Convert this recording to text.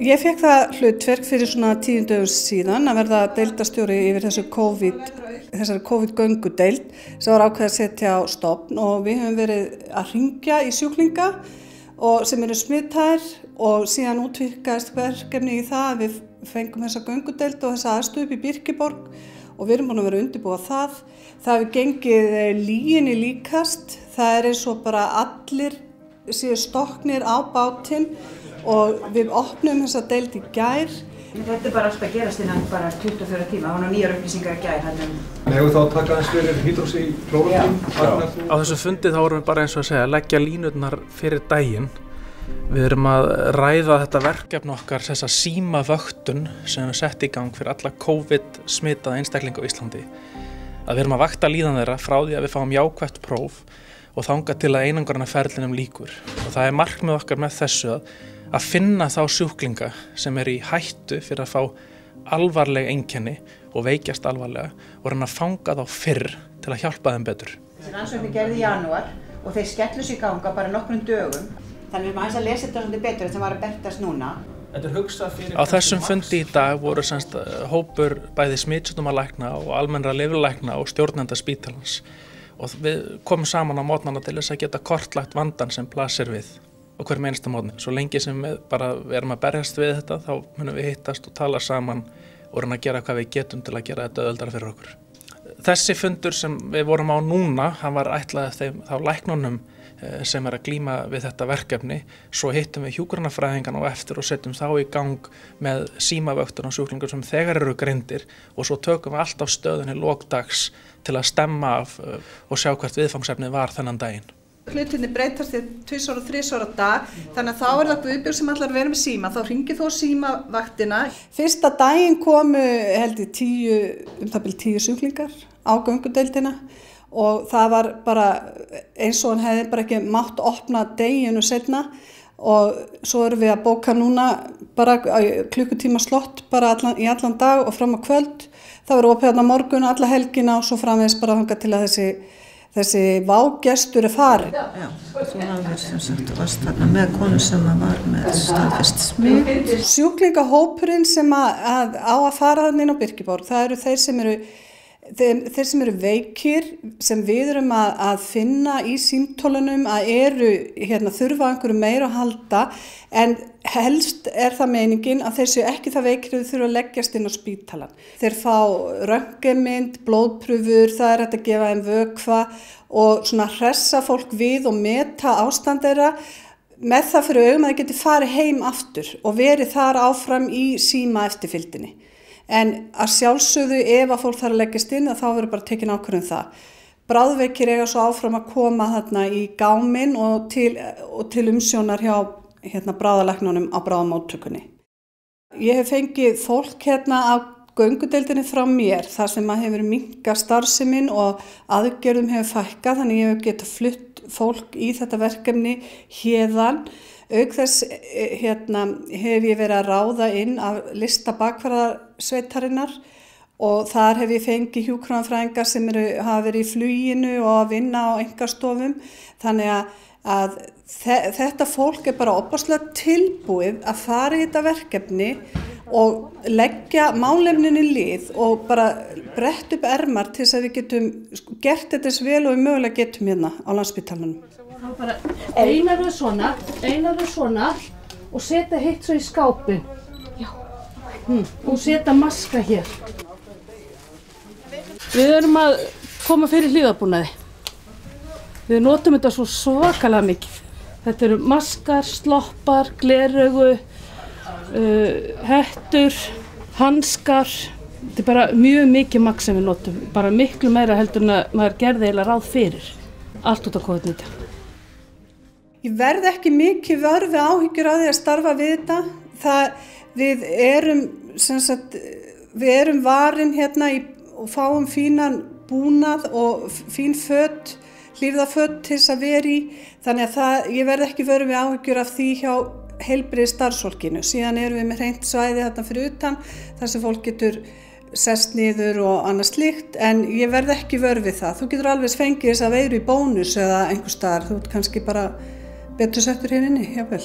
Ég fékk það hlutverk fyrir svona 10 dögum síðan að verða deildarstjóri yfir þessari COVID-göngudeild sem var ákveðið að setja á stofn og við höfum verið að hringja í sjúklinga og sem eru smittaðir og síðan útvíkkaðist verkefni í það að við fengum þessa göngudeild og þessa aðstöðu upp í Birkiborg og við erum búin að vera að undirbúa það. Það hefur gengið lyginni líkast, það eins og bara allir séu stokknir á bátinn og við opnum þessa deild í gær. Þetta bara alltaf gerast innan bara 24 tíma, það var nýjar upplýsingar í gær. Hefur þá taka aðeins fyrir hydroxychloroquine? Á þessu fundi þá erum við bara eins og að segja, leggja línurnar fyrir daginn. Við erum að ræða þetta verkefni okkar, þessa símavöktun sem við sett í gang fyrir alla COVID-smitaða einstaklinga á Íslandi. Að við erum að vakta líðan þeirra frá því að við fáum jákvætt próf og þangað til að einangrunarferlinum lýkur. Og það markmið okkar með þessu að finna þá sjúklinga sem eru í hættu fyrir að fá alvarleg einkenni og veikjast alvarlega og reyna að fanga þá fyrr til að hjálpa þeim betur. Þessi rannsókn gerði í janúar og þeir skellu sig í ganga bara nokkrum dögum. Þannig við erum aðeins að lesa þetta svolítið betur sem var að bertast núna. Á þessum fundi í dag voru hópur bæði smitsjúkdómalækna og almennra lyfjalækna og stjórnenda spítalans. Og við komum saman á mótnana til þess að geta kortlagt vandann sem blasir við og hver einasta mótni. Svo lengi sem við bara erum að berjast við þetta, þá munum við hittast og tala saman og reyna að gera hvað við getum til að gera þetta auðveldara fyrir okkur. Þessi fundur sem við vorum á núna, hann var ætlaður þá læknunum sem að glíma við þetta verkefni. Svo hittum við hjúkrunarfræðingana á eftir og setjum þá í gang með símavöktun á sjúklingar sem þegar eru greindir og svo tökum við alltaf stöðunni lókdags til að stemma af og sjá hvert viðfangsefnið var þennan daginn. Hlutinni breytast þér 2 og 3 á dag, þannig að þá það Guðbjörg sem allar verið með síma, þá hringir þú símavaktina. Fyrsta daginn komu held ég 10 sjúklingar á göngudeildina og það var bara eins og hann hefði bara ekki mátt opna deginu seinna og svo erum við að bóka núna bara klukkutíma slott bara í allan dag og fram á kvöld. Það verður opið á morgun og alla helgina og svo framvegis bara þangað til að þessi vágestur farin. Já, þú hafðir sem sagt varst þarna með konu sem var með staðfest smit. Sjúklingahópurinn sem á að fara þarna inn á Birkiborg, það eru þeir sem eru veikir, sem við erum að finna í símtólunum að eru þurfa einhverju meira að halda, en helst það meiningin að þeir séu ekki það veikir að þau þurfa að leggjast inn á spítalan. Þeir fá röntgenmynd, blóðprufur, það hægt að gefa þeim vökva og svona hressa fólk við og meta ástand þeirra með það fyrir augum að þeir geti farið heim aftur og verið þar áfram í síma eftirfylgdinni. En að sjálfsögðu ef að fólk þarf að leggjast inn þá verður bara tekin ákvörðun það. Bráðveikir eiga svo áfram að koma þarna í gáminn og til umsjónar hjá bráðalæknunum á bráðamóttökunni. Ég hef fengið fólk á göngudeildinni frá mér þar sem að hefur minnkað starfsemin og aðgerðum hefur fækkað, þannig ég hef getað flutt fólk í þetta verkefni héðan. Auk þess hef ég verið að ráða inn af lista bakvarðarsveitarinnar og þar hef ég fengið hjúkrunarfræðinga sem hafa verið í fluginu og að vinna á einkastofum. Þannig að þetta fólk bara opaslega tilbúið að fara í þetta verkefni og leggja málefninni lið og bara bretta upp ermar til þess að við getum gert þetta eins vel og við mögulega getum á Landspítalanum. Þá bara einar þau svona og setja hitt svo í skápin. Já. Og setja maska hér. Við erum að koma fyrir hlífðarbúnaði. Við notum þetta svo svakalega mikið. Þetta eru maskar, sloppar, gleraugu, hettur, hanskar. Þetta bara mjög mikið magn sem við notum. Bara miklu meira heldur en að maður gerði eiginlega ráð fyrir. Allt út á COVID-19. Ég verð ekki mikið vörð við áhyggjur á því að starfa við þetta. Við erum varin og fáum fínan búnað og fín föt, hlífðarföt til þess að vera í. Þannig að ég verð ekki vörð við áhyggjur af því hjá heilbrigðisstarfsfólkinu. Síðan erum við með hreint svæði þarna fyrir utan þar sem fólk getur sest niður og annað slíkt, en ég verð ekki vörð við það. Þú getur alveg fengið þess að veiru í bónus eða einhvers staðar. Þú ert kannski bara betur settur hér inni, jável.